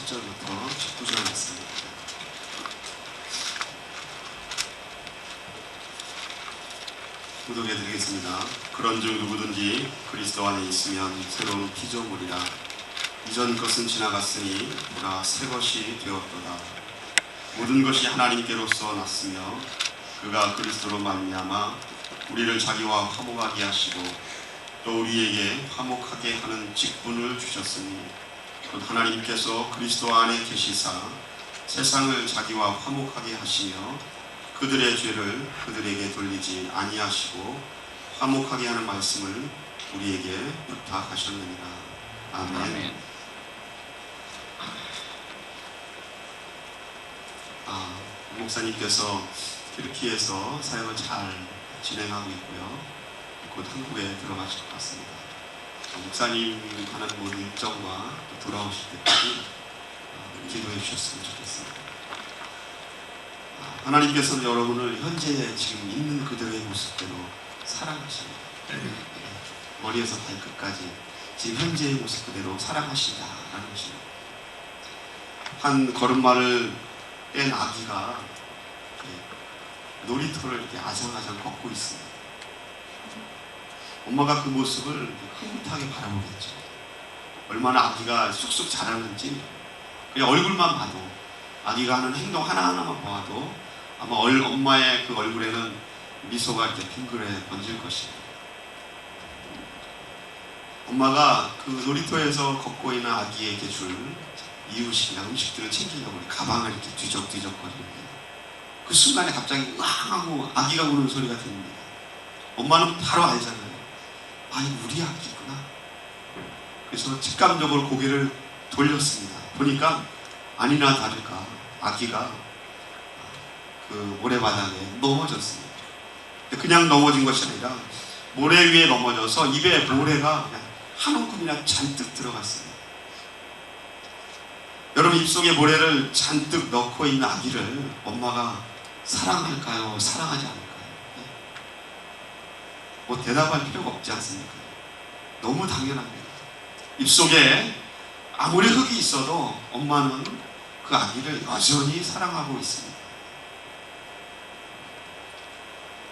7절부터 19절 말씀입니다. 구독해드리겠습니다. 그런즉 누구든지 그리스도 안에 있으면 새로운 피조물이라. 이전 것은 지나갔으니 보라 새 것이 되었도다. 모든 것이 하나님께로서 났으며 그가 그리스도로 말미암아 우리를 자기와 화목하게 하시고 또 우리에게 화목하게 하는 직분을 주셨으니 곧 하나님께서 그리스도 안에 계시사 세상을 자기와 화목하게 하시며 그들의 죄를 그들에게 돌리지 아니하시고 화목하게 하는 말씀을 우리에게 부탁하셨느니라. 아멘. 목사님께서 튀르키예에서 사역을 잘 진행하고 있고요. 곧 한국에 들어가실 것 같습니다. 목사님 하는 모든 일정과 돌아오실 때까지 기도해 주셨으면 좋겠습니다. 하나님께서는 여러분을 현재 지금 있는 그대로의 모습대로 사랑하십니다. 머리에서 발끝까지 지금 현재의 모습 그대로 사랑하신다라는 것입니다. 한 걸음마를 뺀 아기가 놀이터를 이렇게 아장아장 걷고 있습니다. 엄마가 그 모습을 흐뭇하게 바라보겠죠. 얼마나 아기가 쑥쑥 자라는지 그냥 얼굴만 봐도, 아기가 하는 행동 하나하나만 봐도 아마 엄마의 그 얼굴에는 미소가 이렇게 빙그레 번질 것입니다. 엄마가 그 놀이터에서 걷고 있는 아기에게 줄 이유식이나 음식들을 챙기려고 가방을 이렇게 뒤적뒤적거립니다. 그 순간에 갑자기 으앙 하고 아기가 우는 소리가 들립니다. 엄마는 바로 알잖아요. 아니, 우리 아기구나. 그래서 직감적으로 고개를 돌렸습니다. 보니까 아니나 다를까 아기가 그 모래바닥에 넘어졌습니다. 그냥 넘어진 것이 아니라 모래 위에 넘어져서 입에 모래가 그냥 한 움큼이나 잔뜩 들어갔습니다. 여러분, 입속에 모래를 잔뜩 넣고 있는 아기를 엄마가 사랑할까요? 사랑하지 않을까요? 뭐 대답할 필요가 없지 않습니까? 너무 당연합니다. 입속에 아무리 흙이 있어도 엄마는 그 아기를 여전히 사랑하고 있습니다.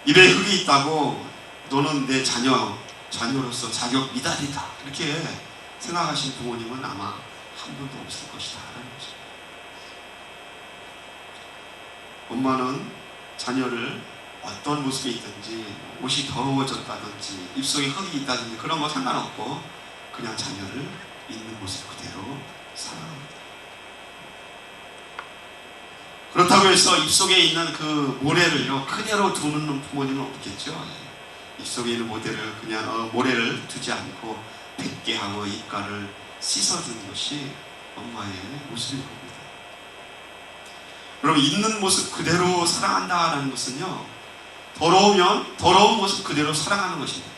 입에 흙이 있다고 너는 내 자녀로서 자격 미달이다, 이렇게 생각하신 부모님은 아마 한 분도 없을 것이다 라는 거죠. 엄마는 자녀를 어떤 모습에 있든지, 옷이 더러워졌다든지 입속에 흙이 있다든지 그런 거 상관없고 그냥 자녀를 있는 모습 그대로 사랑합니다. 그렇다고 해서 입속에 있는 그 모래를요 그대로 두는 부모님은 없겠죠. 입속에 있는 모래를 두지 않고 뱉게 하고 입가를 씻어주는 것이 엄마의 모습일 겁니다. 여러분, 있는 모습 그대로 사랑한다라는 것은요, 더러우면 더러운 모습 그대로 사랑하는 것입니다.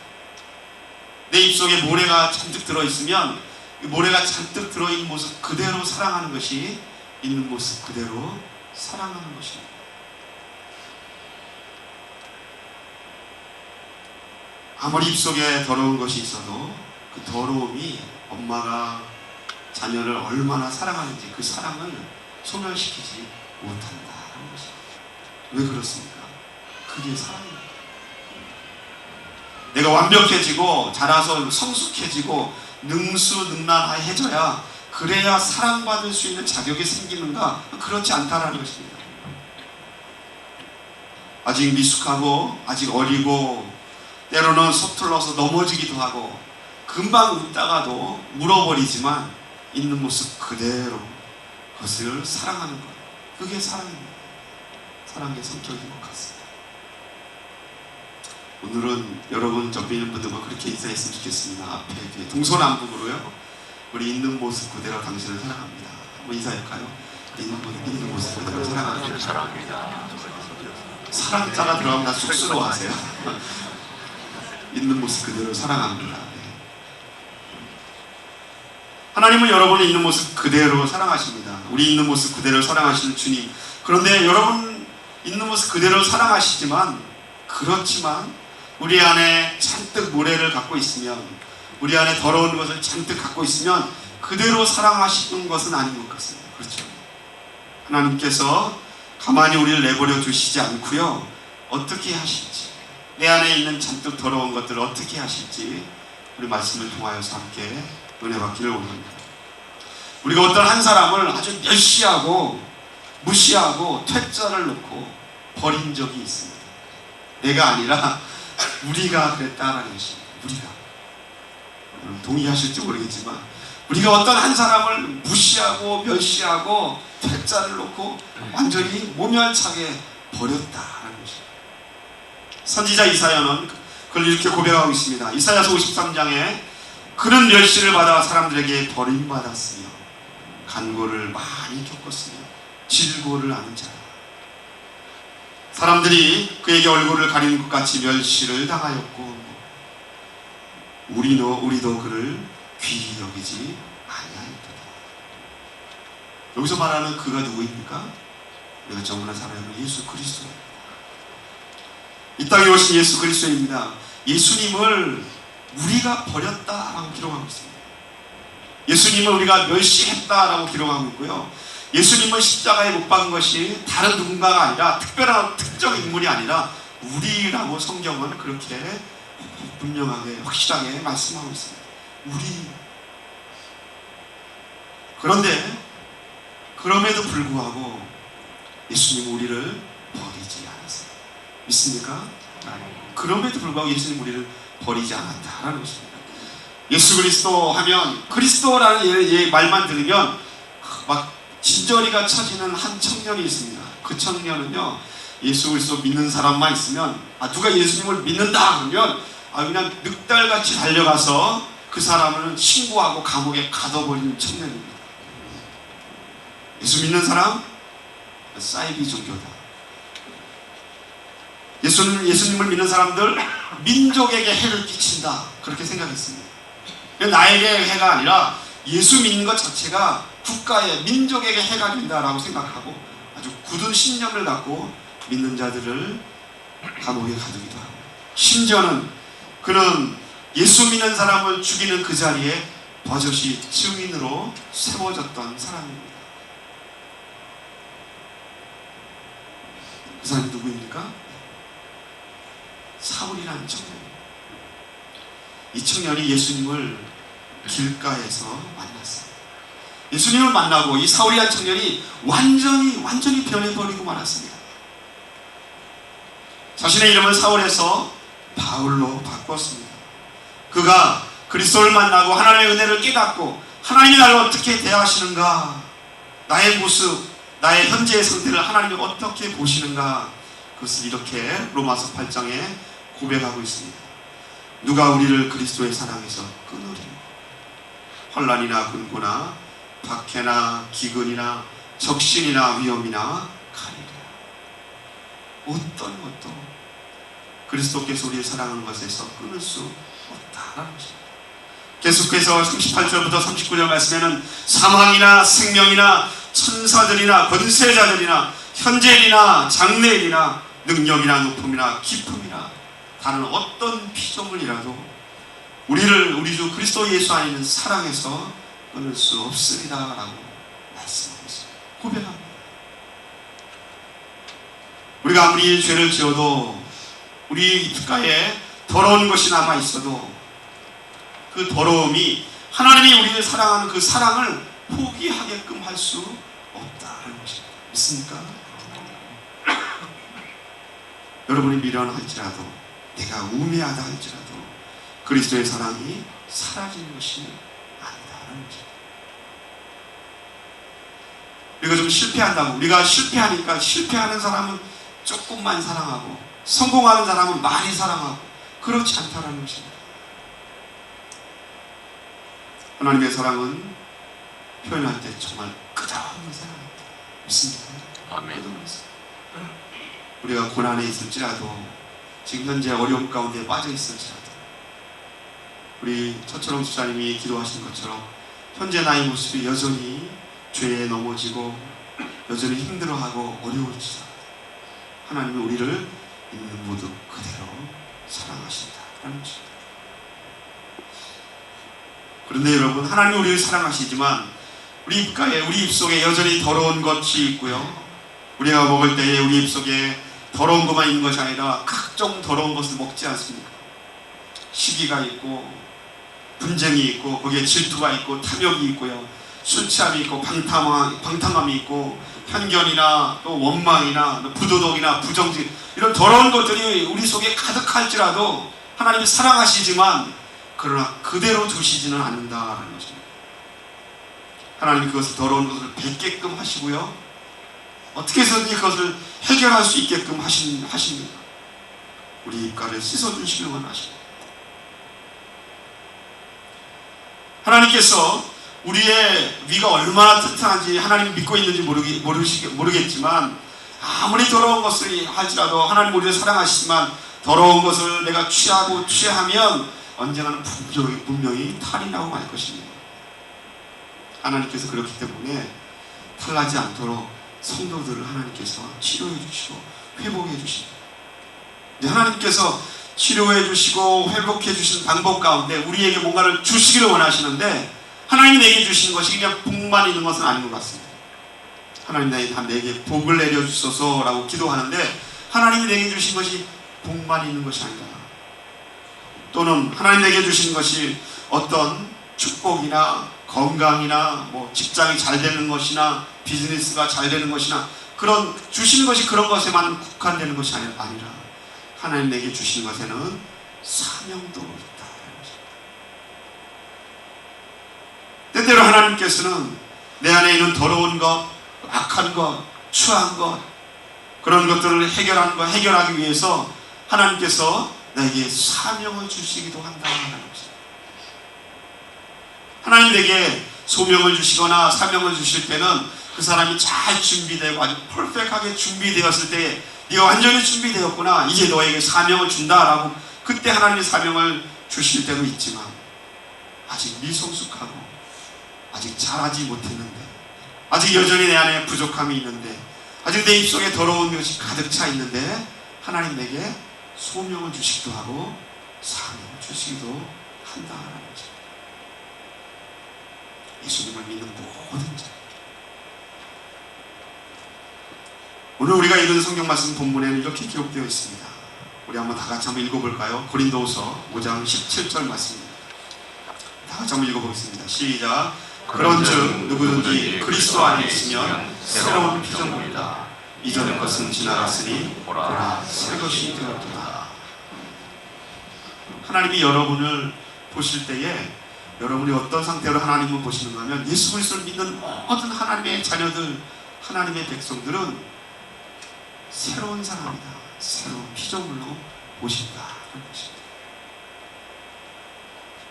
내 입속에 모래가 잔뜩 들어있으면 모래가 잔뜩 들어있는 모습 그대로 사랑하는 것이 있는 모습 그대로 사랑하는 것입니다. 아무리 입속에 더러운 것이 있어도 그 더러움이 엄마가 자녀를 얼마나 사랑하는지 그 사랑을 소멸시키지 못한다는 것입니다. 왜 그렇습니까? 그게 사랑입니다. 내가 완벽해지고 자라서 성숙해지고 능수능란해져야 그래야 사랑받을 수 있는 자격이 생기는가? 그렇지 않다라는 것입니다. 아직 미숙하고 아직 어리고 때로는 서툴러서 넘어지기도 하고 금방 웃다가도 물어버리지만 있는 모습 그대로 그것을 사랑하는 것, 그게 사랑입니다. 사랑의 성격인 것 같습니다. 오늘은 여러분 옆에 있는 분들과 그렇게 인사했으면 좋겠습니다. 앞에 동서남북으로요, 우리 있는 모습 그대로 당신을 사랑합니다. 한번 인사할까요? 있는 모습 그대로 사랑합니다. 사랑자가 들어가면 다 쑥스러워하세요. 있는 모습 그대로 사랑합니다. 하나님은 여러분이 있는 모습 그대로 사랑하십니다. 우리 있는 모습 그대로 사랑하시는 주님. 그런데 여러분 있는 모습 그대로 사랑하시지만, 그렇지만 우리 안에 잔뜩 모래를 갖고 있으면, 우리 안에 더러운 것을 잔뜩 갖고 있으면 그대로 사랑하시는 것은 아닌 것 같습니다. 그렇죠. 하나님께서 가만히 우리를 내버려 두시지 않고요. 어떻게 하실지, 내 안에 있는 잔뜩 더러운 것들을 어떻게 하실지 우리 말씀을 통하여서 함께 은혜 받기를 원합니다. 우리가 어떤 한 사람을 아주 멸시하고 무시하고 퇴짜를 놓고 버린 적이 있습니다. 내가 아니라 우리가 그랬다라는 것입니다. 우리가. 동의하실지 모르겠지만 우리가 어떤 한 사람을 무시하고 멸시하고 퇴짜를 놓고 완전히 모멸차게 버렸다라는 것입니다. 선지자 이사야는 그걸 이렇게 고백하고 있습니다. 이사야서 53장에 그는 멸시를 받아 사람들에게 버림받았으며 간고를 많이 겪었으며 질고를 아는 자라. 사람들이 그에게 얼굴을 가리는 것 같이 멸시를 당하였고 우리도 그를 귀히 여기지 아니하였도다. 여기서 말하는 그가 누구입니까? 우리가 정문에 살아야 하는 예수 그리스도입니다. 이 땅에 오신 예수 그리스도입니다. 예수님을 우리가 버렸다라고 기록하고 있습니다. 예수님을 우리가 멸시했다라고 기록하고 있고요. 예수님을 십자가에 못 박은 것이 다른 누군가가 아니라 특별한 특정 인물이 아니라 우리라고 성경은 그렇게 분명하게 확실하게 말씀하고 있습니다. 우리. 그런데 그럼에도 불구하고 예수님 우리를 버리지 않았어요. 믿습니까? 그럼에도 불구하고 예수님 우리를 버리지 않았다라는 것입니다. 예수 그리스도 하면 그리스도라는 말만 들으면 막 진저리가 쳐지는 한 청년이 있습니다. 그 청년은요, 예수 그리스도 믿는 사람만 있으면 누가 예수님을 믿는다 그러면 그냥 늑달같이 달려가서 그 사람을 신고하고 감옥에 가둬버리는 청년입니다. 예수 믿는 사람? 사이비 종교다. 예수님을 믿는 사람들 민족에게 해를 끼친다 그렇게 생각했습니다. 나에게 해가 아니라 예수 믿는 것 자체가 국가에 민족에게 해가 된다라고 생각하고 아주 굳은 신념을 갖고 믿는 자들을 감옥에 가두기도 하고, 심지어는 그는 예수 믿는 사람을 죽이는 그 자리에 버젓이 증인으로 세워졌던 사람입니다. 그 사람이 누구입니까? 사울이라는 청년입니다. 이 청년이 예수님을 길가에서 만났어요. 예수님을 만나고 이 사울이라는 청년이 완전히 변해버리고 말았습니다. 자신의 이름을 사울에서 바울로 바꿨습니다. 그가 그리스도를 만나고 하나님의 은혜를 깨닫고 하나님이 나를 어떻게 대하시는가, 나의 모습, 나의 현재의 상태를 하나님이 어떻게 보시는가, 그것을 이렇게 로마서 8장에 고백하고 있습니다. 누가 우리를 그리스도의 사랑에서 끊으리요? 환난이나 곤고나 박해나 기근이나 적신이나 위험이나 칼이라. 어떤 것도 그리스도께서 우리를 사랑하는 것에서 끊을 수 없다라는 것입니다. 계속해서 38절부터 39절 말씀에는 사망이나 생명이나 천사들이나 권세자들이나 현재일이나 장래일이나 능력이나 높음이나 깊음이나 다른 어떤 피조물이라도 우리를 우리 주 그리스도 예수 안에 있는 사랑에서 끊을 수 없으리다라고 말씀하고 있습니다. 고백합니다. 우리가 아무리 죄를 지어도 우리 입가에 더러운 것이 남아 있어도 그 더러움이 하나님이 우리를 사랑하는 그 사랑을 포기하게끔 할 수 없다는 것입니다. 믿습니까? 여러분이 미련할지라도, 내가 우매하다 할지라도 그리스도의 사랑이 사라지는 것이 아니다라는 것입니다. 우리가 좀 실패한다고, 우리가 실패하니까 실패하는 사람은 조금만 사랑하고 성공하는 사람은 많이 사랑하고, 그렇지 않다라는 것입니다. 하나님의 사랑은 표현할 때 정말 끝없는 사랑입니다. 믿습니까? 아멘. 우리가 고난에 있을지라도, 지금 현재 어려움 가운데 빠져 있을지라도, 우리 처철홍 집사님이 기도하신 것처럼 현재 나의 모습이 여전히 죄에 넘어지고 여전히 힘들어하고 어려울지라도 하나님이 우리를 있는 모습 그대로 사랑하신다라는 것입니다. 그런데 여러분, 하나님이 우리를 사랑하시지만 우리 입가에, 우리 입속에 여전히 더러운 것이 있고요. 우리가 먹을 때에 우리 입속에 더러운 것만 있는 것이 아니라 각종 더러운 것을 먹지 않습니까? 시기가 있고 분쟁이 있고 거기에 질투가 있고 탐욕이 있고요. 술 취함이 있고 방탕함이 있고 편견이나 또 원망이나 부도덕이나 부정직, 이런 더러운 것들이 우리 속에 가득할지라도 하나님이 사랑하시지만 그러나 그대로 두시지는 않는다라는 것입니다. 하나님이 그것을, 더러운 것을 뱉게끔 하시고요, 어떻게 해서든지 그것을 해결할 수 있게끔 하십니다. 우리 입가를 씻어주시면 원하십니다. 하나님께서 우리의 위가 얼마나 튼튼한지 하나님 믿고 있는지 모르겠지만, 아무리 더러운 것을 할지라도 하나님 우리를 사랑하시지만 더러운 것을 내가 취하면 언젠가는 분명히 탈이 나고 말 것입니다. 하나님께서 그렇기 때문에 탈나지 않도록 성도들을 하나님께서 치료해 주시고 회복해 주십니다. 하나님께서 치료해 주시고 회복해 주신 방법 가운데 우리에게 뭔가를 주시기를 원하시는데, 하나님이 내게 주시는 것이 그냥 복만 있는 것은 아닌 것 같습니다. 하나님 내게 복을 내려주소서 라고 기도하는데, 하나님이 내게 주신 것이 복만 있는 것이 아니다. 또는 하나님 내게 주신 것이 어떤 축복이나 건강이나 직장이 잘 되는 것이나 비즈니스가 잘 되는 것이나 그런 주시는 것이 그런 것에만 국한되는 것이 아니라 하나님 내게 주시는 것에는 사명도 있다. 때때로 하나님께서는 내 안에 있는 더러운 것, 악한 것, 추한 것, 그런 것들을 해결하기 위해서 하나님께서 나에게 사명을 주시기도 한다는 것입니다. 하나님 내게 소명을 주시거나 사명을 주실 때는 그 사람이 잘 준비되고 아주 퍼펙트하게 준비되었을 때, 네가 완전히 준비되었구나, 이제 너에게 사명을 준다라고 그때 하나님의 사명을 주실 때도 있지만, 아직 미성숙하고 아직 잘하지 못했는데, 아직 여전히 내 안에 부족함이 있는데, 아직 내 입속에 더러운 것이 가득 차 있는데 하나님 내게 소명을 주시기도 하고 사명을 주시기도 한다는 것입니다. 예수님을 믿는 모든 자, 오늘 우리가 읽은 성경 말씀 본문에는 이렇게 기록되어 있습니다. 우리 한번 다 같이 한번 읽어볼까요? 고린도후서 5장 17절 말씀입니다. 다 같이 한번 읽어보겠습니다. 시작. 그런즉 누구든지 그리스도 안에 있으면 새로운 피조물이다. 이전의 것은 지나갔으니 보라 새 것이 되었도다. 하나님이 여러분을 보실 때에 여러분이 어떤 상태로 하나님을 보시는가 하면, 예수 그리스도를 믿는 모든 하나님의 자녀들, 하나님의 백성들은 새로운 사람이다, 새로운 피조물로 보신다는 것입니다.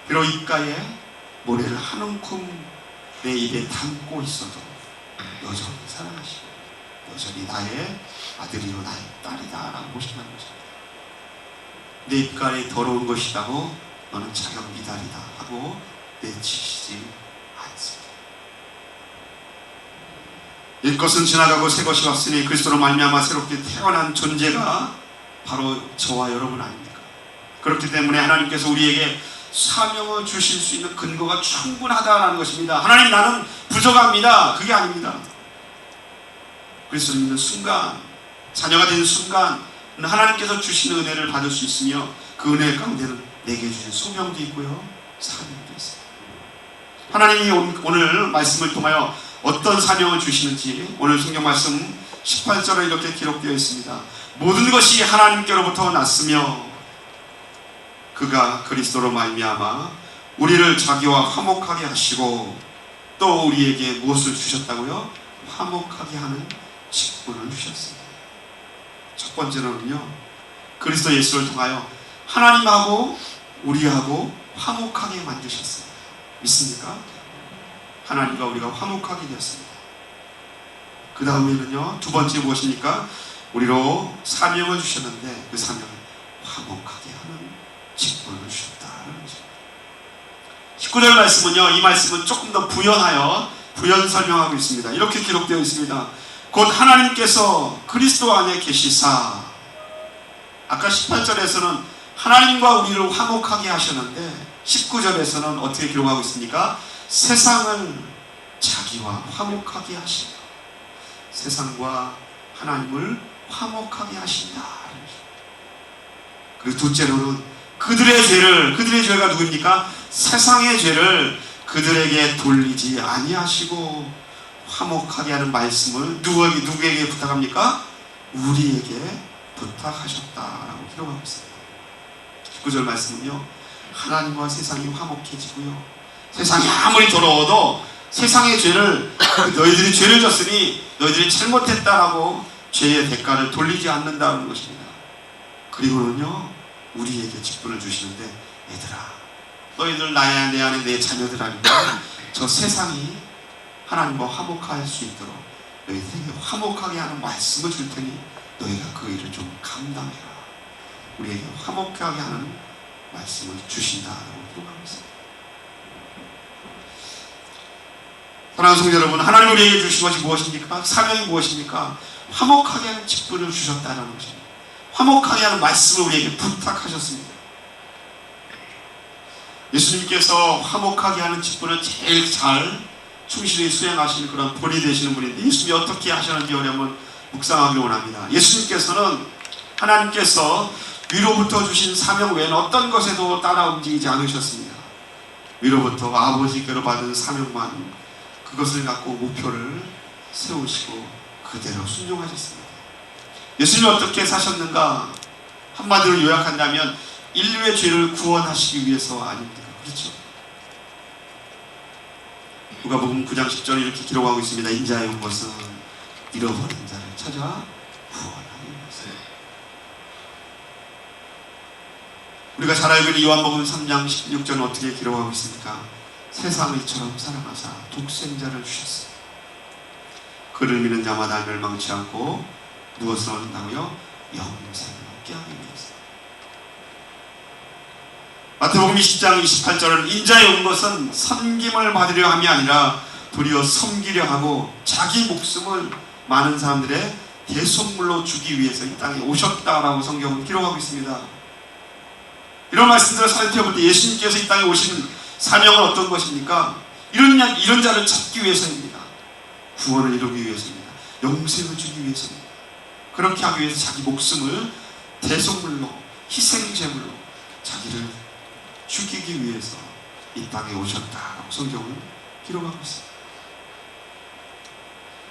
비록 입가에 모래를 한 움큼 내 입에 담고 있어도 여전히 사랑하시고 여전히 나의 아들이요 나의 딸이다 라고 보신다는 것입니다. 내 입가에 더러운 것이라고 너는 자격 미달이다 하고 내치시지 않습니다. 옛것은 지나가고 새 것이 왔으니 그리스도로 말미암아 새롭게 태어난 존재가 바로 저와 여러분 아닙니까? 그렇기 때문에 하나님께서 우리에게 사명을 주실 수 있는 근거가 충분하다는 것입니다. 하나님, 나는 부족합니다. 그게 아닙니다. 그리스도를 믿는 순간, 자녀가 되는 순간 하나님께서 주시는 은혜를 받을 수 있으며, 그 은혜 가운데는 내게 주신 소명도 있고요, 사명도 있습니다. 하나님이 오늘 말씀을 통하여 어떤 사명을 주시는지 오늘 성경 말씀 18절에 이렇게 기록되어 있습니다. 모든 것이 하나님께로부터 났으며 그가 그리스도로 말미암아 우리를 자기와 화목하게 하시고, 또 우리에게 무엇을 주셨다고요? 화목하게 하는 직분을 주셨습니다. 첫 번째로는요, 그리스도 예수를 통하여 하나님하고 우리하고 화목하게 만드셨습니다. 믿습니까? 하나님과 우리가 화목하게 되었습니다. 그 다음에는요, 두 번째 무엇입니까? 우리로 사명을 주셨는데 그 사명을 화목하게 하는 직분을 주셨다는 것입니다. 19절 말씀은요, 이 말씀은 조금 더 부연 설명하고 있습니다. 이렇게 기록되어 있습니다. 곧 하나님께서 그리스도 안에 계시사, 아까 18절에서는 하나님과 우리를 화목하게 하셨는데 19절에서는 어떻게 기록하고 있습니까? 세상을 자기와 화목하게 하신다. 세상과 하나님을 화목하게 하신다. 그리고 둘째로는 그들의 죄가 누구입니까? 세상의 죄를 그들에게 돌리지 아니하시고 화목하게 하는 말씀을 누구에게 부탁합니까? 우리에게 부탁하셨다라고 기록하고 있습니다. 19절 말씀은요, 하나님과 세상이 화목해지고요, 세상이 아무리 더러워도 세상의 죄를, 너희들이 죄를 졌으니 너희들이 잘못했다라고 죄의 대가를 돌리지 않는다는 것입니다. 그리고는요, 우리에게 직분을 주시는데, 얘들아, 너희들 내 안에 내 자녀들 아니면 저 세상이 하나님과 화목할 수 있도록 너희들에게 화목하게 하는 말씀을 줄 테니 너희가 그 일을 좀 감당해라. 우리에게 화목하게 하는 말씀을 주신다라고 기록하고 있습니다. 사랑하는 성도 여러분, 하나님 우리에게 주신 것이 무엇입니까? 사명이 무엇입니까? 화목하게 하는 직분을 주셨다는 것입니다. 화목하게 하는 말씀을 우리에게 부탁하셨습니다. 예수님께서 화목하게 하는 직분을 제일 잘 충실히 수행하시는 그런 본이 되시는 분인데, 예수님이 어떻게 하셨는지 한번 묵상하기를 원합니다. 예수님께서는 하나님께서 위로부터 주신 사명 외에는 어떤 것에도 따라 움직이지 않으셨습니다. 위로부터 아버지께로 받은 사명만, 그것을 갖고 목표를 세우시고 그대로 순종하셨습니다. 예수님이 어떻게 사셨는가? 한마디로 요약한다면 인류의 죄를 구원하시기 위해서 아닙니까? 그렇죠? 누가복음 9장 10절에 이렇게 기록하고 있습니다. 인자의 온 것은 잃어버린 자를 찾아 구원하기 위해서. 우리가 잘 알고 있는 요한복음 3장 16절은 어떻게 기록하고 있습니까? 세상을 이처럼 사랑하사 독생자를 주셨습니다. 그를 믿는 자마다 멸망치 않고 무엇을 얻는다고요? 영생을 얻게 하기 위해서. 마태복음 20장 28절은 인자에 온 것은 섬김을 받으려 함이 아니라 도리어 섬기려 하고 자기 목숨을 많은 사람들의 대속물로 주기 위해서 이 땅에 오셨다라고 성경은 기록하고 있습니다. 이런 말씀들을 살펴볼 때 예수님께서 이 땅에 오신 사명은 어떤 것입니까? 이런 자를 찾기 위해서입니다. 구원을 이루기 위해서입니다. 영생을 주기 위해서입니다. 그렇게 하기 위해서 자기 목숨을 대속물로, 희생제물로 자기를 죽이기 위해서 이 땅에 오셨다라고 성경은 기록하고 있습니다.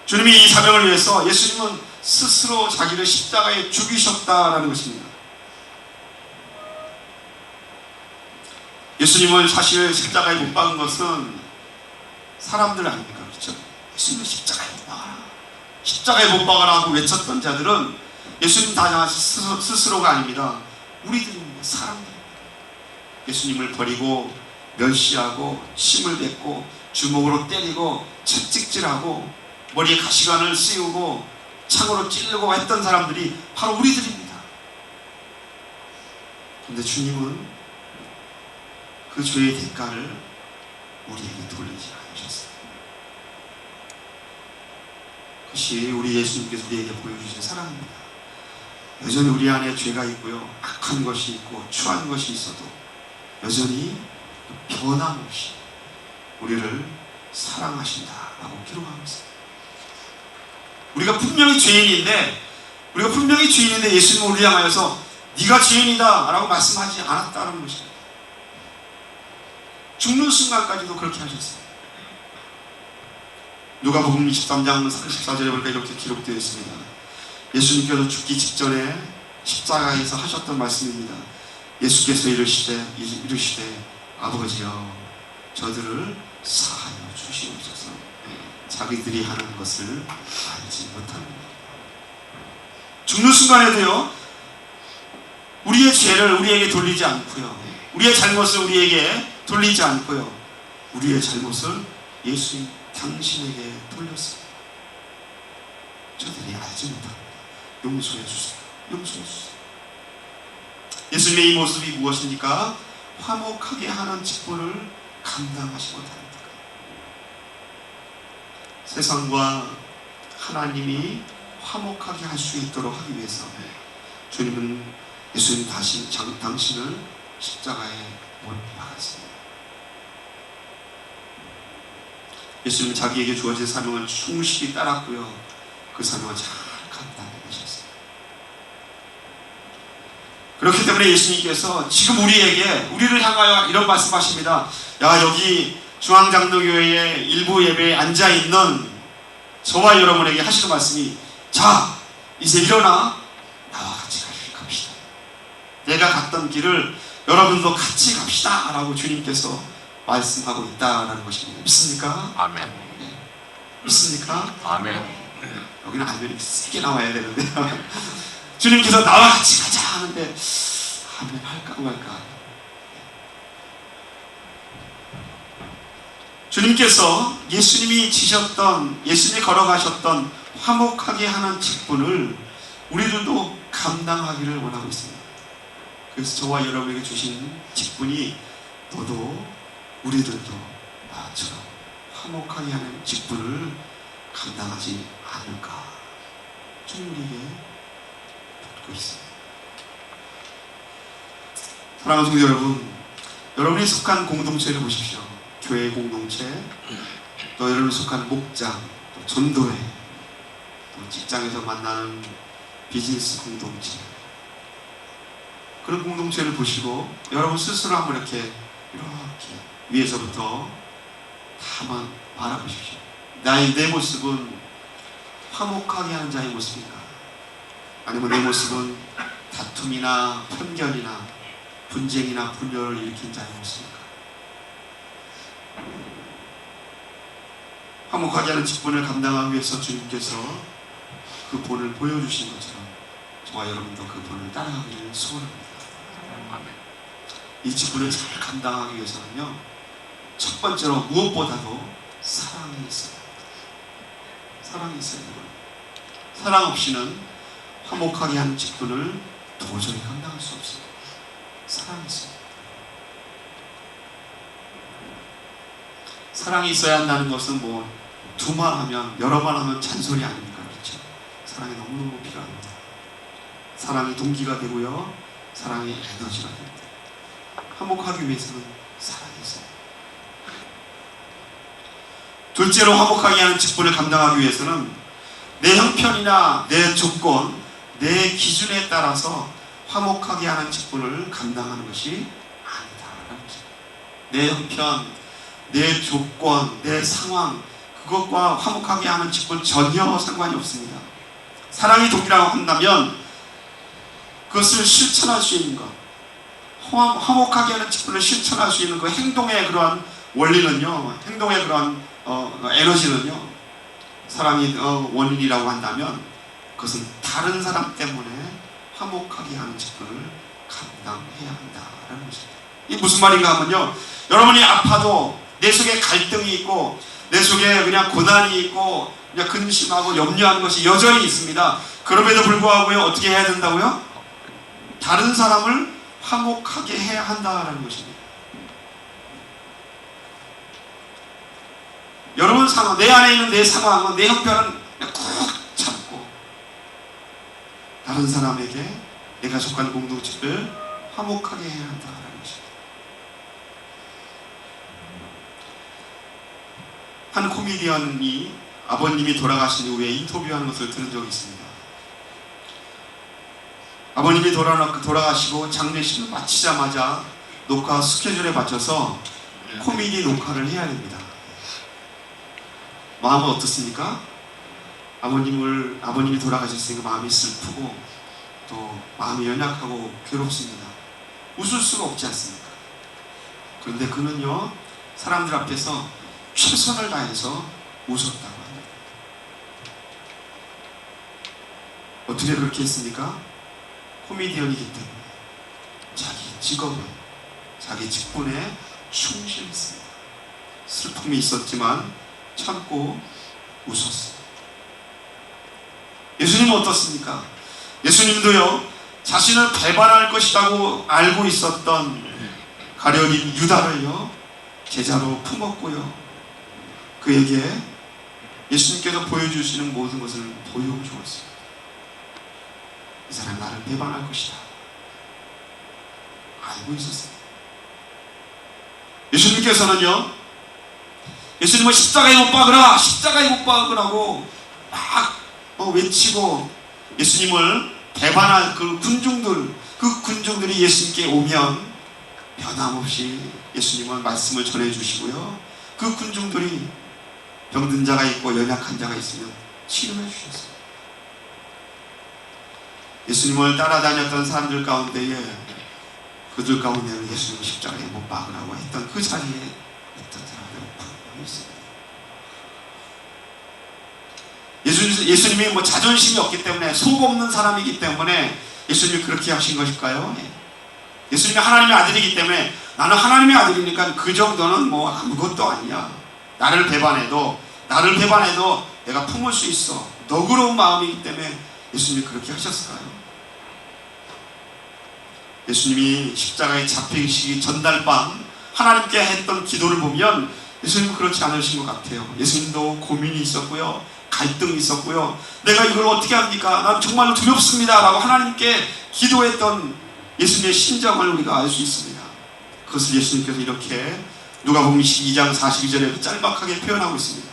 주님이 이 사명을 위해서 예수님은 스스로 자기를 십자가에 죽이셨다라는 것입니다. 예수님은 사실 십자가에 못 박은 것은 사람들 아닙니까? 그렇죠? 예수님은 십자가에 못 박아라, 십자가에 못 박아라 하고 외쳤던 자들은 예수님 다 스스로가 아닙니다. 우리들입니다. 사람들입니다. 예수님을 버리고 멸시하고 침을 뱉고 주먹으로 때리고 채찍질하고 머리에 가시관을 씌우고 창으로 찌르고 했던 사람들이 바로 우리들입니다. 그런데 주님은 그 죄의 대가를 우리에게 돌리지 않으셨습니다. 그것이 우리 예수님께서 우리에게 보여주신 사랑입니다. 여전히 우리 안에 죄가 있고요, 악한 것이 있고 추한 것이 있어도 여전히 변함없이 우리를 사랑하신다라고 기록하고 있습니다. 우리가 분명히 죄인인데 예수님은 우리를 향하여서 네가 죄인이다 라고 말씀하지 않았다는 것입니다. 죽는 순간까지도 그렇게 하셨습니다. 누가복음 23장 34절에 보니까 이렇게 기록되어 있습니다. 예수님께서 죽기 직전에 십자가에서 하셨던 말씀입니다. 예수께서 이르시되 아버지여 저들을 사하여 주시옵소서. 자기들이 하는 것을 알지 못합니다. 죽는 순간에도요, 우리의 죄를 우리에게 돌리지 않고요, 우리의 잘못을 우리에게 돌리지 않고요, 우리의 잘못을 예수님 당신에게 돌렸습니다. 저들이 알지 못합니다. 용서해 주세요. 용서해 주세요. 예수님의 이 모습이 무엇입니까? 화목하게 하는 직분을 감당하시 못합니다. 세상과 하나님이 화목하게 할 수 있도록 하기 위해서 예수님 당신을 십자가에 못 박았습니다. 예수님은 자기에게 주어진 사명을 충실히 따랐고요. 그 사명을 잘 감당하셨어요. 그렇기 때문에 예수님께서 지금 우리를 향하여 이런 말씀하십니다. 야, 여기 중앙장로교회의 일부 예배에 앉아있는 저와 여러분에게 하시는 말씀이, 자, 이제 일어나 나와 같이 갑시다. 내가 갔던 길을 여러분도 같이 갑시다 라고 주님께서 말씀하고 있다라는 것입니다. 믿습니까? 아멘. 네. 믿습니까? 아멘. 여기는 아멘이 세게 나와야 되는데 주님께서 나와 같이 가자 하는데 아멘 할까 말까. 주님께서 예수님이 걸어가셨던 화목하게 하는 직분을 우리들도 감당하기를 원하고 있습니다. 그래서 저와 여러분에게 주신 직분이 너도 우리들도 나처럼 화목하게 하는 직분을 감당하지 않을까, 주님 우리에게 묻고 있습니다. 사랑하는 성도 여러분, 여러분이 속한 공동체를 보십시오. 교회 공동체, 또 여러분이 속한 목장, 또 전도회, 또 직장에서 만나는 비즈니스 공동체, 그런 공동체를 보시고 여러분 스스로 한번 이렇게 위에서부터 한번 바라보십시오. 내 모습은 화목하게 하는 자의 모습인가? 아니면 내 모습은 다툼이나 편견이나 분쟁이나 분열을 일으킨 자의 모습인가? 화목하게 하는 직분을 감당하기 위해서 주님께서 그 본을 보여주신 것처럼 저와 여러분도 그 본을 따라가기를 소원합니다. 이 직분을 잘 감당하기 위해서는요, 첫 번째로 무엇보다도 사랑이 있어야 합니다. 사랑이 있어야 돼요. 사랑 없이는 화목하게 하는 직분을 도저히 감당할 수 없어요. 사랑이 있어야 합니다. 사랑이 있어야 한다는 것은 두 말 하면, 여러 말 하면 잔소리 아닙니까? 그렇죠? 사랑이 너무너무 필요합니다. 사랑이 동기가 되고요, 사랑이 에너지가 됩니다. 화목하기 위해서는 사랑이 있어요. 둘째로 화목하게 하는 직분을 감당하기 위해서는 내 형편이나 내 조건, 내 기준에 따라서 화목하게 하는 직분을 감당하는 것이 아니다라는 것입니다. 내 형편, 내 조건, 내 상황, 그것과 화목하게 하는 직분 전혀 상관이 없습니다. 사랑이 동기라고 한다면 그것을 실천할 수 있는 것, 화목하게 하는 직분을 실천할 수 있는 그 행동의 그러한 원리는요, 행동의 그러한 에너지는요, 사랑이 원인이라고 한다면 그것은 다른 사람 때문에 화목하게 하는 직분을 감당해야 한다라는 것입니다. 이게 무슨 말인가 하면요, 여러분이 아파도 내 속에 갈등이 있고 내 속에 그냥 고난이 있고 그냥 근심하고 염려하는 것이 여전히 있습니다. 그럼에도 불구하고요, 어떻게 해야 된다고요? 다른 사람을 화목하게 해야 한다라는 것입니다. 여러분 상황, 내 안에 있는 내 상황은, 내 형편은 꾹 참고 다른 사람에게 내가 속한 공동체를 화목하게 해야 한다라는 것입니다. 한 코미디언이 아버님이 돌아가신 이후에 인터뷰하는 것을 들은 적이 있습니다. 아버님이 돌아가시고 장례식을 마치자마자 녹화 스케줄에 맞춰서 코미디 녹화를 해야 됩니다. 마음은 어떻습니까? 아버님이 돌아가셨으니까 마음이 슬프고 또 마음이 연약하고 괴롭습니다. 웃을 수가 없지 않습니까? 그런데 그는요, 사람들 앞에서 최선을 다해서 웃었다고 합니다. 어떻게 그렇게 했습니까? 코미디언이기 때문에 자기 직업에, 자기 직분에 충실했습니다. 슬픔이 있었지만 참고 웃었어요. 예수님은 어떻습니까? 예수님도요, 자신을 배반할 것이라고 알고 있었던 가룟인 유다를요, 제자로 품었고요, 그에게 예수님께서 보여주시는 모든 것을 보여주었어요. 이 사람 나를 배반할 것이다 알고 있었습니다. 예수님께서는요, 예수님은 십자가에 못 박으라, 십자가에 못 박으라고 막 외치고 예수님을 배반한 그 군중들이 예수님께 오면 변함없이 예수님은 말씀을 전해주시고요, 그 군중들이 병든 자가 있고 연약한 자가 있으면 치료해 주셨어요. 예수님을 따라다녔던 사람들 가운데에 그들 가운데는 예수님을 십자가에 못 박으라고 했던 그 자리에 있던 사람들은 분명히 있습니다. 예수님이 뭐 자존심이 없기 때문에, 속 없는 사람이기 때문에 예수님이 그렇게 하신 것일까요? 예수님이 하나님의 아들이기 때문에 나는 하나님의 아들이니까 그 정도는 뭐 아무것도 아니야, 나를 배반해도 내가 품을 수 있어, 너그러운 마음이기 때문에 예수님이 그렇게 하셨을까요? 예수님이 십자가에 잡히시기 전날밤 하나님께 했던 기도를 보면 예수님은 그렇지 않으신 것 같아요. 예수님도 고민이 있었고요, 갈등이 있었고요, 내가 이걸 어떻게 합니까? 난 정말로 두렵습니다 라고 하나님께 기도했던 예수님의 심정을 우리가 알 수 있습니다. 그것을 예수님께서 이렇게 누가복음 12장 42절에 짤막하게 표현하고 있습니다.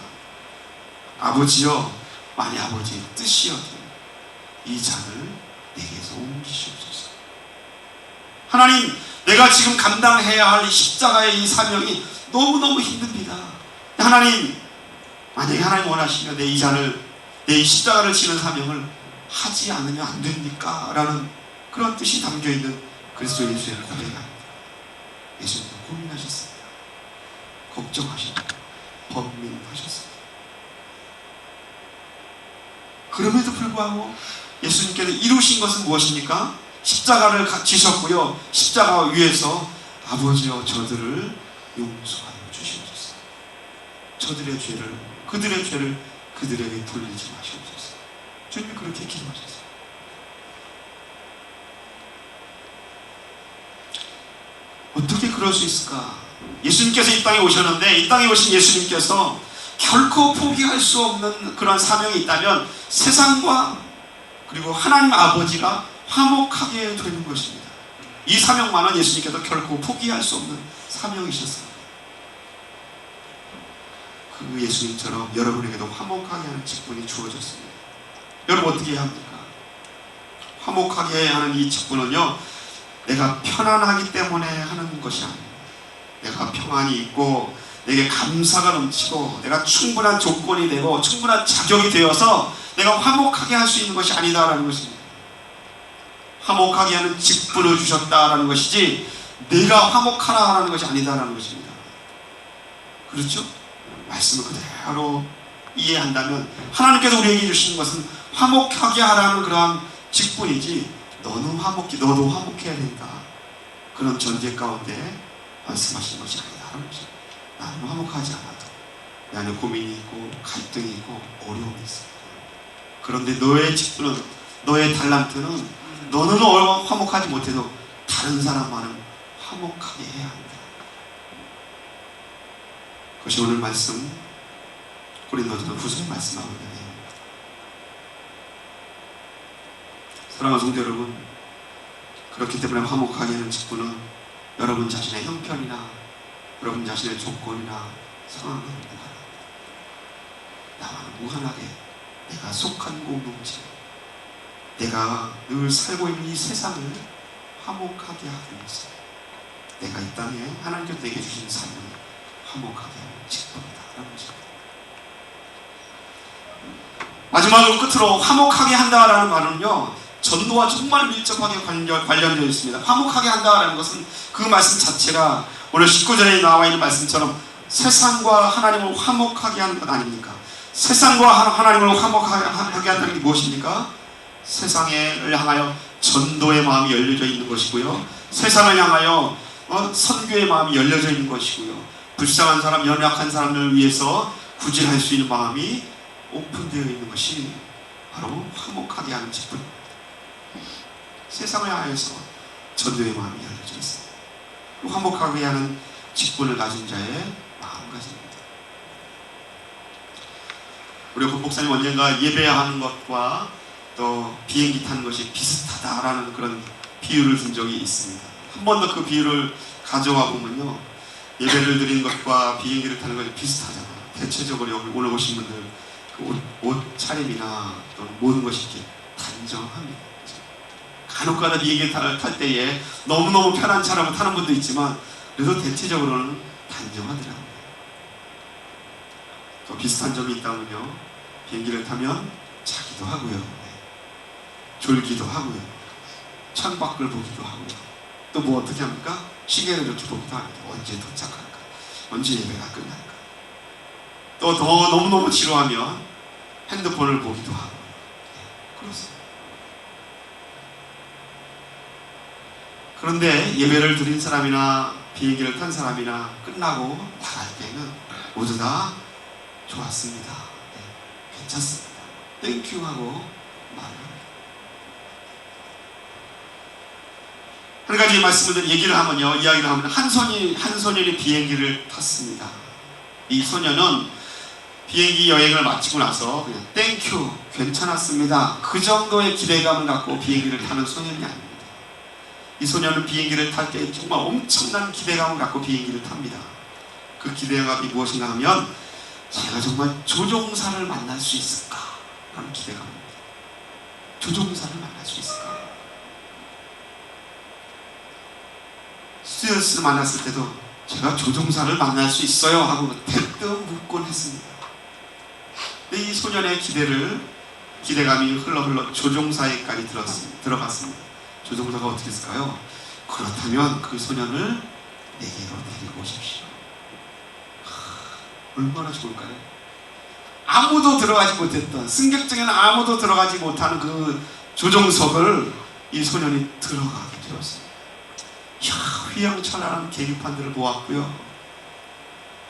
아버지여, 만일 아버지의 뜻이여도 이 잔을 내게서 옮기시옵소서. 하나님, 내가 지금 감당해야 할 십자가의 이 사명이 너무너무 힘듭니다. 하나님, 만약에 하나님 원하시면 내 이 잔을, 내 이 십자가를 지는 사명을 하지 않으면 안 됩니까? 라는 그런 뜻이 담겨있는 그리스도 예수의 고백입니다. 예수님도 고민하셨습니다. 걱정하셨습니다. 번민하셨습니다. 그럼에도 불구하고 예수님께서 이루신 것은 무엇입니까? 십자가를 지셨고요, 십자가 위에서 아버지여 저들을 용서하여 주시옵소서. 저들의 죄를, 그들의 죄를 그들에게 돌리지 마시옵소서. 주님이 그렇게 기도하셨어요. 어떻게 그럴 수 있을까? 예수님께서 이 땅에 오셨는데, 이 땅에 오신 예수님께서 결코 포기할 수 없는 그런 사명이 있다면 세상과 그리고 하나님 아버지가 화목하게 되는 것입니다. 이 사명만은 예수님께서 결코 포기할 수 없는 사명이셨습니다. 그 예수님처럼 여러분에게도 화목하게 하는 직분이 주어졌습니다. 여러분 어떻게 해야 합니까? 화목하게 하는 이 직분은요, 내가 편안하기 때문에 하는 것이 아닙니다. 내가 평안이 있고 내게 감사가 넘치고 내가 충분한 조건이 되고 충분한 자격이 되어서 내가 화목하게 할 수 있는 것이 아니다라는 것입니다. 화목하게 하는 직분을 주셨다라는 것이지 내가 화목하라 하는 것이 아니다라는 것입니다. 그렇죠? 말씀을 그대로 이해한다면 하나님께서 우리에게 주시는 것은 화목하게 하라는 그러한 직분이지 너도 화목해야 된다, 그런 전제 가운데 말씀하시는 것이 아니다라는 것입니다. 나는 화목하지 않아도 내 안에 고민이 있고 갈등이 있고 어려움이 있습니다. 그런데 너의 직분은, 너의 달란트는 너는 화목하지 못해도 다른 사람만은 화목하게 해야 합니다. 그것이 오늘 말씀 고린도전서 후서에 말씀하고 있는 내용입니다. 사랑하는 성도 여러분, 그렇기 때문에 화목하게 하는 직분은 여러분 자신의 형편이나 여러분 자신의 조건이나 상황을 무관합니다. 나와는 무관하게 내가 속한 공동체, 내가 늘 살고 있는 이 세상을 화목하게 하기 위해서 내가 이 땅에 하나님께서 내게 주신 삶을 화목하게 하는 직분이다라는 것입니다. 마지막으로 끝으로 화목하게 한다라는 말은요, 전도와 정말 밀접하게 관련되어 있습니다. 화목하게 한다라는 것은 그 말씀 자체가 오늘 19절에 나와 있는 말씀처럼 세상과 하나님을 화목하게 하는 것 아닙니까? 세상과 하나님을 화목하게 한다는 게 무엇입니까? 세상을 향하여 전도의 마음이 열려져 있는 것이고요, 세상을 향하여 선교의 마음이 열려져 있는 것이고요, 불쌍한 사람, 연약한 사람들을 위해서 구질할 수 있는 마음이 오픈되어 있는 것이 바로 화목하게 하는 직분입니다. 세상을 향해서 전도의 마음이 열려져 있습니다. 화목하게 하는 직분을 가진 자의 마음가짐입니다. 우리 본 목사님 언젠가 예배하는 것과 또 비행기 타는 것이 비슷하다라는 그런 비유를 준 적이 있습니다. 한 번 더 그 비유를 가져와 보면요, 예배를 드리는 것과 비행기를 타는 것이 비슷하잖아요. 대체적으로 여기 오늘 오신 분들 그 옷 차림이나 또는 모든 것이 이렇게 단정합니다. 간혹가다 비행기 탈 때에 너무너무 편한 차라고 타는 분도 있지만 그래도 대체적으로는 단정하더라고요. 또 비슷한 점이 있다면요, 비행기를 타면 자기도 하고요, 졸기도 하고요, 창밖을 보기도 하고요, 또 뭐 어떻게 합니까? 시계를 이렇게 보기도 합니다. 언제 도착할까? 언제 예배가 끝날까? 또 더 너무너무 지루하면 핸드폰을 보기도 하고. 그렇습니다. 그런데 예배를 드린 사람이나 비행기를 탄 사람이나 끝나고 나갈 때는 모두 다 좋았습니다, 괜찮습니다, 땡큐 하고 말합니다. 한 가지 말씀을 이야기를 하면 한 소년이 비행기를 탔습니다. 이 소년은 비행기 여행을 마치고 나서 그냥 땡큐, 괜찮았습니다, 그 정도의 기대감을 갖고 비행기를 타는 소년이 아닙니다. 이 소년은 비행기를 탈 때 정말 엄청난 기대감을 갖고 비행기를 탑니다. 그 기대감이 무엇인가 하면 제가 정말 조종사를 만날 수 있을까 라는 기대감입니다. 조종사를 만날 수 있을까. 스튜어디스를 만났을 때도 제가 조종사를 만날 수 있어요 하고 대뜸 묻곤 했습니다. 근데 이 소년의 기대감이 흘러 조종사에까지 들어갔습니다. 조종사가 어떻게 했을까요? 그렇다면 그 소년을 내게로 데리고 오십시오. 얼마나 좋을까요? 아무도 들어가지 못했던, 승객 중에는 아무도 들어가지 못하는 그 조종석을 이 소년이 들어가게 되었습니다. 이야, 휘황찬란한 계기판들을 보았고요,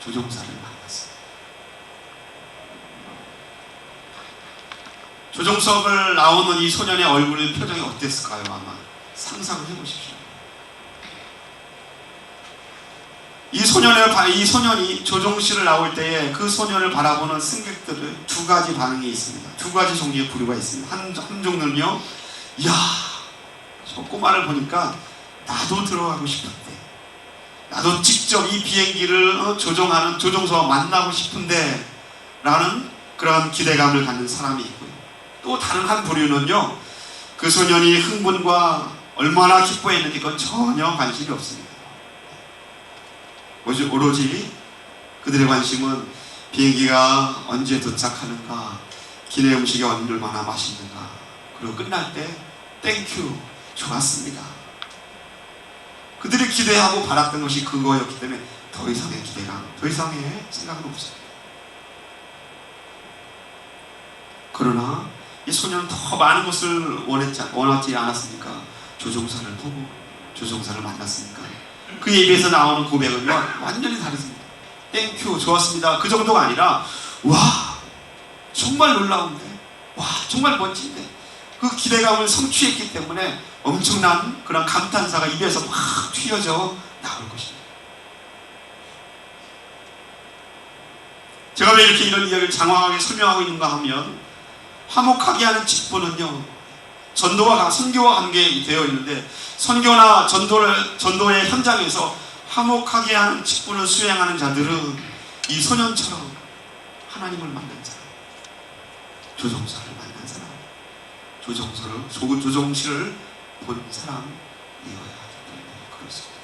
조종사를 만났습니다. 조종석을 나오는 이 소년의 얼굴의 표정이 어땠을까요? 아마 상상을 해보십시오. 이 소년이 조종실을 나올 때에 그 소년을 바라보는 승객들은 두 가지 반응이 있습니다. 두 가지 종류의 부류가 있습니다. 한 종류는요, 이야, 저 꼬마를 보니까 나도 들어가고 싶은데, 나도 직접 이 비행기를 조종하는 조종사와 만나고 싶은데 라는 그런 기대감을 갖는 사람이 있고요. 또 다른 한 부류는요, 그 소년이 흥분과 얼마나 기뻐했는지 그건 전혀 관심이 없습니다. 오로지 그들의 관심은 비행기가 언제 도착하는가, 기내 음식이 얼마나 맛있는가, 그리고 끝날 때 땡큐, 좋았습니다. 그들이 기대하고 바랐던 것이 그거였기 때문에 더 이상의 기대감, 더 이상의 생각은 없습니다. 그러나 이 소년은 더 많은 것을 원하지 않았으니까 조종사를 보고 조종사를 만났으니까 그 예배에서 나오는 고백은요, 완전히 다르습니다. 땡큐, 좋았습니다, 그 정도가 아니라 와, 정말 놀라운데, 와, 정말 멋진데, 그 기대감을 성취했기 때문에 엄청난 그런 감탄사가 입에서 막 튀어져 나올 것입니다. 제가 왜 이렇게 이런 이야기를 장황하게 설명하고 있는가 하면, 화목하게 하는 직분은요, 선교와 관계되어 있는데, 선교나 전도의 현장에서 화목하게 하는 직분을 수행하는 자들은 이 소년처럼 하나님을 만난 사람, 조종사를 만난 사람, 조종실을 본 사람이어야 하기 때문에 그렇습니다.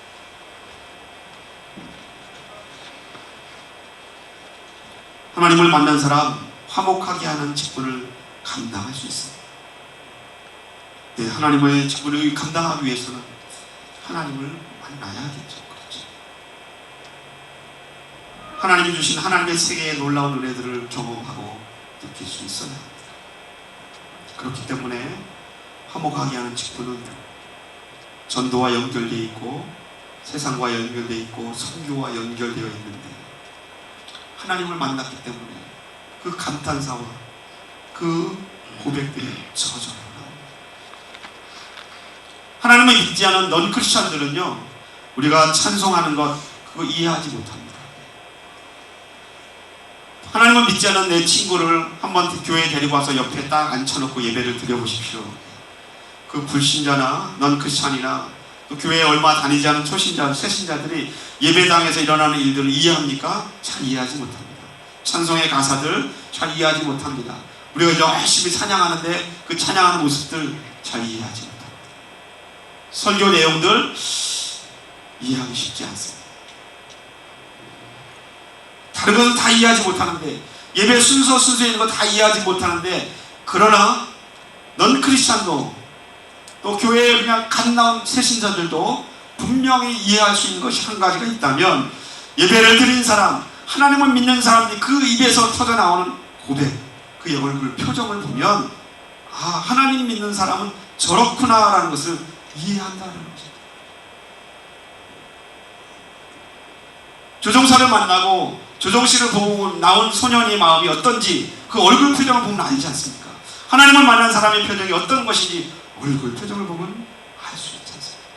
하나님을 만난 사람, 화목하게 하는 직분을 감당할 수 있습니다. 네, 하나님의 직분을 감당하기 위해서는 하나님을 만나야겠죠. 그렇죠. 하나님이 주신 하나님의 세계의 놀라운 은혜들을 경험하고 느낄 수 있어야 합니다. 그렇기 때문에 화목하게 하는 직분은 전도와 연결되어 있고, 세상과 연결되어 있고, 선교와 연결되어 있는데, 하나님을 만났기 때문에 그 감탄사와 그 고백들이 저절로 나옵니다. 하나님을 믿지 않은 넌 크리스천들은요, 우리가 찬송하는 것 그거 이해하지 못합니다. 하나님을 믿지 않은 내 친구를 한번 교회에 데리고 와서 옆에 딱 앉혀놓고 예배를 드려보십시오. 그 불신자나 넌 크리스천이나 또 교회에 얼마 다니지 않은 초신자, 새신자들이 예배당에서 일어나는 일들을 이해합니까? 잘 이해하지 못합니다. 찬송의 가사들 잘 이해하지 못합니다. 우리가 열심히 찬양하는데 그 찬양하는 모습들 잘 이해하지 못합니다. 설교 내용들 이해하기 쉽지 않습니다. 다른 것은 다 이해하지 못하는데, 예배 순서에 있는 거 다 이해하지 못하는데, 그러나 넌 크리스찬도 또 교회에 그냥 갓 나온 새신자들도 분명히 이해할 수 있는 것이 한 가지가 있다면, 예배를 드린 사람, 하나님을 믿는 사람이 그 입에서 터져나오는 고백, 그의 얼굴 표정을 보면 하나님 믿는 사람은 저렇구나 라는 것을 이해한다는 것입니다. 조종사를 만나고 조종씨를 보고 나온 소년의 마음이 어떤지 그 얼굴 표정을 보면 알지 않습니까? 하나님을 만난 사람의 표정이 어떤 것인지 얼굴 표정을 보면 알 수 있지 않습니까?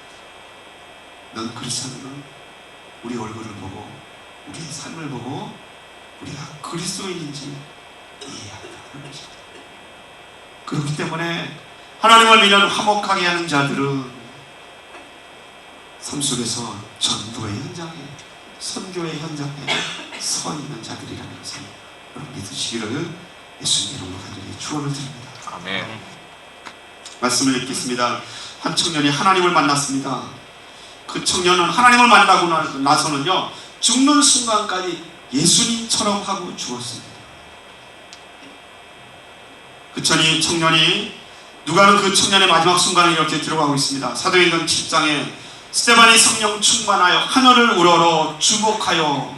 넌 그리스도인은 우리 얼굴을 보고 우리의 삶을 보고 우리가 그리스도인인지 이해한다는 것입니다. 그렇기 때문에 하나님을 믿는 화목하게 하는 자들은 삶 속에서 전도의 현장에, 선교의 현장에 서 있는 자들이라는 것을 여러분 믿으시기를 예수님 이름으로 간절히 축원을 드립니다. 아멘. 말씀을 읽겠습니다. 한 청년이 하나님을 만났습니다. 그 청년은 하나님을 만나고 나서는요, 죽는 순간까지 예수님처럼 하고 죽었습니다. 그 청년이, 누가는 그 청년의 마지막 순간을 이렇게 기록하고 있습니다. 사도행전 7장에 스데반이 성령 충만하여 하늘을 우러러 주목하여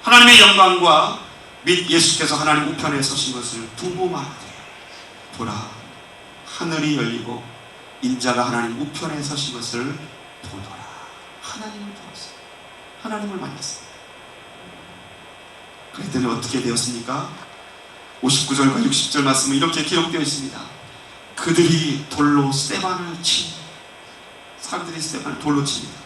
하나님의 영광과 및 예수께서 하나님 우편에 서신 것을 두고 말하되, 보라, 하늘이 열리고 인자가 하나님 우편에 서신 것을 보더라. 하나님을 보았어요. 하나님을 만났습니다. 그랬더니 어떻게 되었습니까? 59절과 60절 말씀은 이렇게 기록되어 있습니다. 그들이 돌로 스데반을 치, 사람들이 스데반을 돌로 칩니다.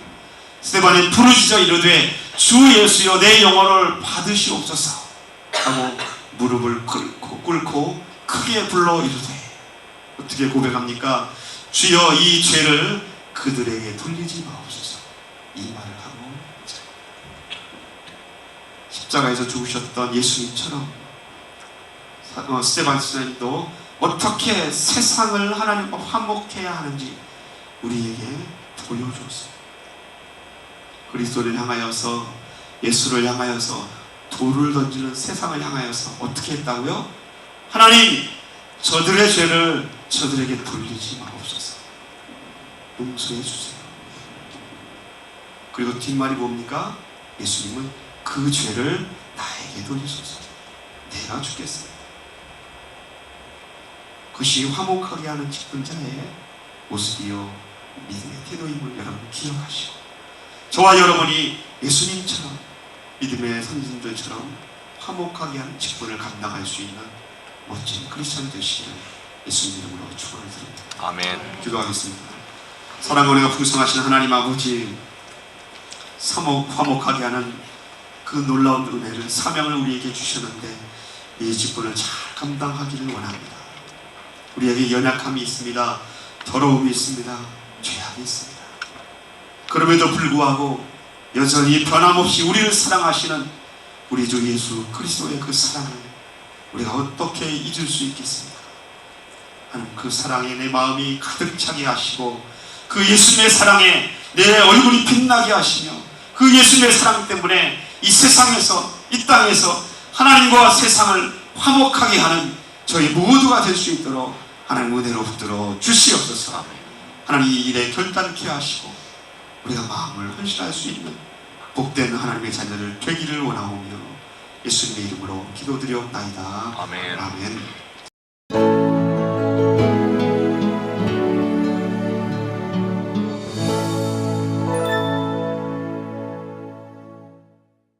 스데반이 부르짖어 이르되 주 예수여 내 영혼을 받으시옵소서 하고 무릎을 꿇고 크게 불러 이르되, 어떻게 고백합니까? 주여 이 죄를 그들에게 돌리지 마옵소서. 이 말을 하고 십자가에서 죽으셨던 예수님처럼 스데반 선생님도 어떻게 세상을 하나님과 화목해야 하는지 우리에게 보여주었어요. 그리스도를 향하여서, 예수를 향하여서, 돌을 던지는 세상을 향하여서 어떻게 했다고요? 하나님, 저들의 죄를 저들에게 돌리지 마옵소서. 용서해 주세요. 그리고 뒷말이 뭡니까? 예수님은 그 죄를 나에게 돌리소서. 내가 죽겠습니다. 그것이 화목하게 하는 직분자의 모습이요 믿음의 태도임을 여러분 기억하시고, 저와 여러분이 예수님처럼 믿음의 선진들처럼 화목하게 하는 직분을 감당할 수 있는 멋진 크리스찬 되시기를 예수님 이름으로 축원을 드립니다. 아멘. 기도하겠습니다. 사랑과 은혜가 풍성하신 하나님 아버지, 화목하게 하는 그 놀라운 은혜를, 사명을 우리에게 주셨는데 이 직분을 잘 감당하기를 원합니다. 우리에게 연약함이 있습니다. 더러움이 있습니다. 죄악이 있습니다. 그럼에도 불구하고 여전히 변함없이 우리를 사랑하시는 우리 주 예수 그리스도의 그 사랑을 우리가 어떻게 잊을 수 있겠습니까? 하나님, 그 사랑에 내 마음이 가득 차게 하시고 그 예수님의 사랑에 내 얼굴이 빛나게 하시며 그 예수님의 사랑 때문에 이 세상에서, 이 땅에서 하나님과 세상을 화목하게 하는 저희 모두가 될 수 있도록 하나님 은혜로 붙들어 주시옵소서. 하나님 이 일에 결단케 하시고 우리가 마음을 헌신할 수 있는 복된 하나님의 자녀들 되기를 원하오며 예수님의 이름으로 기도드리옵나이다. 아멘. 아멘.